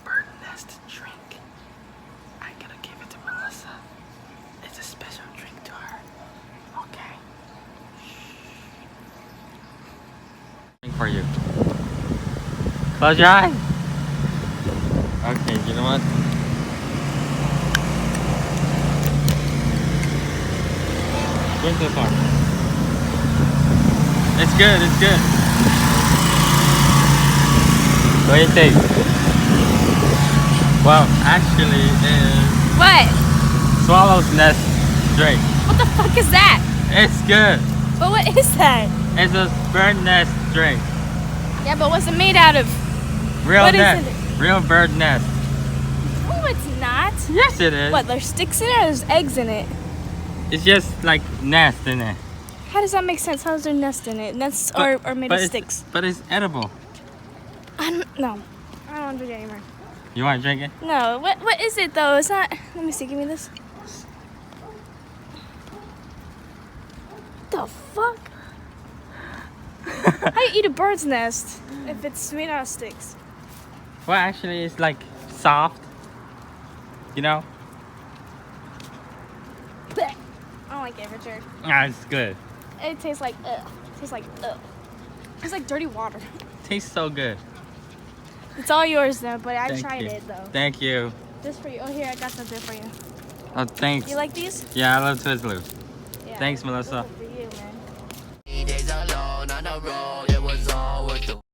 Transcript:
Bird Nest drink. I'm gonna give it to Melissa. It's a special drink to her. Okay. Drink for you. Close your eyes. Okay, you know what? Drink this one. It's good, it's good. What do you think? Well, actually, it's What? Swallow's Nest drink. What the fuck is that? It's good. But what is that? It's a bird nest drink. Yeah, but what's it made out of? Real What is nest. it? Real bird nest. Oh, it's not. Yes, it is. What, there's sticks in it or there's eggs in it? It's just like nest in it. How does that make sense? How is there nest in it? Nests are made of sticks. But it's edible. I don't know. I don't want to drink it anymore. You want to drink it? No. What is it though? It's not. Let me see. Give me this. What the fuck? How do you eat a bird's nest if it's made out of sticks? Well, actually, it's like soft. You know? Blech. I don't like it, Richard. Ah, it's good. It tastes like ugh. It tastes like ugh. It's like dirty water. Tastes so good. It's all yours though, but I Thank tried you. it though. Thank you. Just for you. Oh, here, I got something for you. Oh, thanks. You like these? Yeah, I love Twizzlers. Yeah. Thanks, Melissa. This is for you, man.